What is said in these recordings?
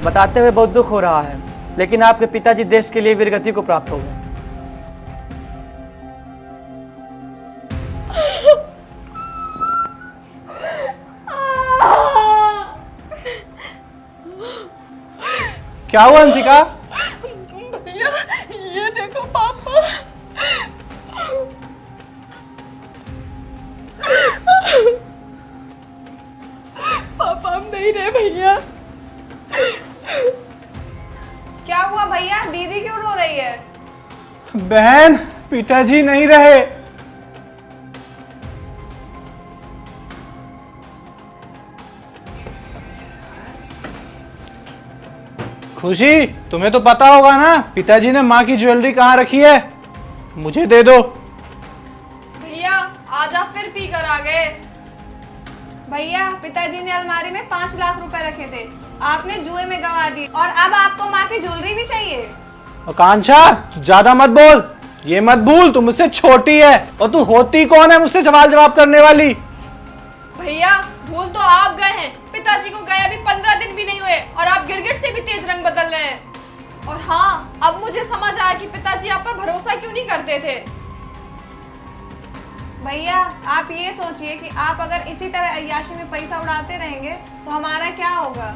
बताते हुए बहुत दुख हो रहा है, लेकिन आपके पिताजी देश के लिए वीरगति को प्राप्त हो गए। क्या हुआ अंशिका? भैया ये देखो पापा। पापा हम नहीं रहे भैया। क्या हुआ भैया, दीदी क्यों रो रही है? बहन, पिताजी नहीं रहे। खुशी, तुम्हें तो पता होगा ना पिताजी ने माँ की ज्वेलरी कहाँ रखी है। मुझे दे दो। भैया आज आप फिर पी कर आ गए। भैया पिताजी ने अलमारी में 5 लाख रुपए रखे थे, आपने जुए में गंवा दिए और अब आपको माँ की ज्वेलरी भी चाहिए। आकांक्षा, तू ज्यादा मत बोल। ये मत भूल तू मुझसे छोटी है और तू होती कौन है मुझसे सवाल जवाब करने वाली। भैया भूल तो आप गए हैं, पिताजी को गए अभी 15 दिन भी नहीं हुए और आप गिरगिट से भी तेज रंग बदल रहे हैं। और हाँ, अब मुझे समझ आया कि पिताजी आप पर भरोसा क्यों नहीं करते थे। भैया आप ये सोचिए कि आप अगर इसी तरह अय्याशी में पैसा उड़ाते रहेंगे तो हमारा क्या होगा।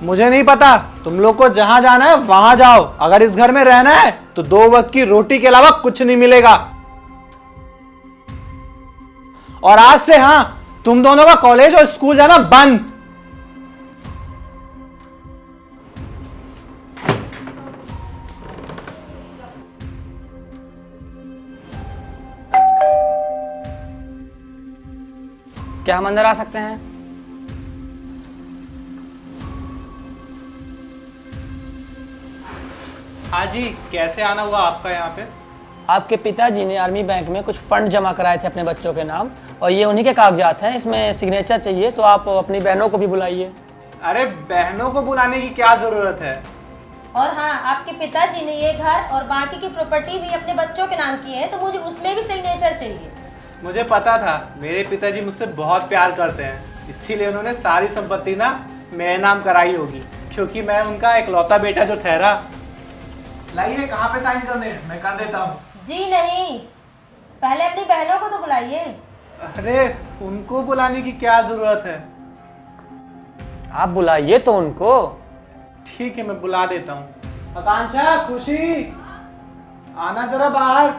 मुझे नहीं पता, तुम लोग को जहां जाना है वहां जाओ। अगर इस घर में रहना है तो 2 वक्त की रोटी के अलावा कुछ नहीं मिलेगा। और आज से हाँ, तुम दोनों का कॉलेज और स्कूल जाना बंद। क्या हम अंदर आ सकते हैं? हाँ जी, कैसे आना हुआ आपका यहाँ पे? आपके पिताजी ने आर्मी बैंक में कुछ फंड जमा कराए थे अपने बच्चों के नाम, और ये उन्हीं के कागजात हैं। इसमें सिग्नेचर चाहिए, तो आप अपनी बहनों को भी बुलाइए। अरे बहनों को बुलाने की क्या जरूरत है? और हाँ, आपके पिताजी ने ये घर और बाकी की प्रॉपर्टी भी अपने बच्चों के नाम की है, तो मुझे उसमें भी सिग्नेचर चाहिए। मुझे पता था मेरे पिताजी मुझसे बहुत प्यार करते हैं, इसीलिए उन्होंने सारी संपत्ति ना मेरे नाम कराई होगी, क्योंकि मैं उनका इकलौता बेटा जो ठहरा। लाइए, कहाँ पे साइन करने हैं? मैं कर देता हूँ। जी नहीं, पहले अपनी बहनों को तो बुलाइए। अरे उनको बुलाने की क्या जरूरत है? आप बुलाइए तो उनको। ठीक है, मैं बुला देता हूँ। आकांक्षा, खुशी, आना जरा बाहर।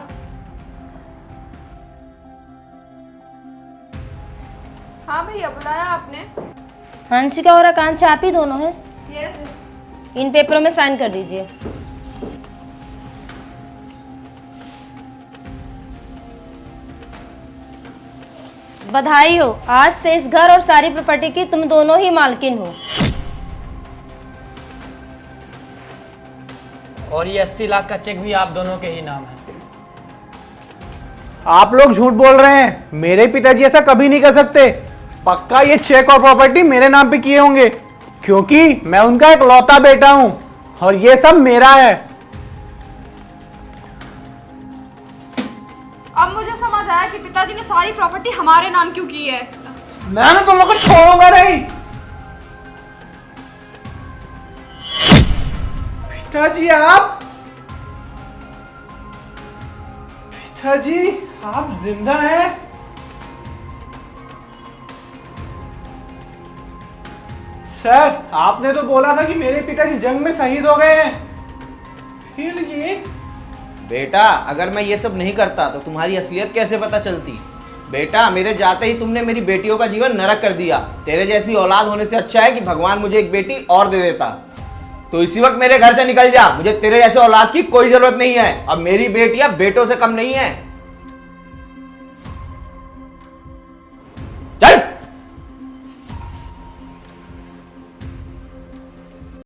हाँ भैया बुलाया आपने। हंसिका और आकांक्षा आप ही दोनों हैं? यस। इन पेपरों में साइन कर दीजिए। बधाई हो, आज से इस घर और सारी प्रॉपर्टी की तुम दोनों ही मालकिन हो। और ये 80 लाख का चेक भी आप दोनों के ही नाम है। आप लोग झूठ बोल रहे हैं, मेरे पिताजी ऐसा कभी नहीं कर सकते। पक्का ये चेक और प्रॉपर्टी मेरे नाम पे किए होंगे, क्योंकि मैं उनका इकलौता बेटा हूं और ये सब मेरा है। अब मुझे समझ आया कि पिताजी ने सारी प्रॉपर्टी हमारे नाम क्यों की है। मैं ना तुम लोग को छोड़ूंगा नहीं। पिताजी आप जिंदा हैं? सर, आपने तो बोला था कि मेरे पिताजी जंग में शहीद हो गए हैं, फिर ये? बेटा, अगर मैं ये सब नहीं करता तो तुम्हारी असलियत कैसे पता चलती? बेटा, मेरे जाते ही तुमने मेरी बेटियों का जीवन नरक कर दिया। तेरे जैसी औलाद होने से अच्छा है कि भगवान मुझे एक बेटी और दे देता। तो इसी वक्त मेरे घर से निकल जा, मुझे तेरे जैसे औलाद की कोई जरूरत नहीं है। अब मेरी बेटियां बेटों से कम नहीं है।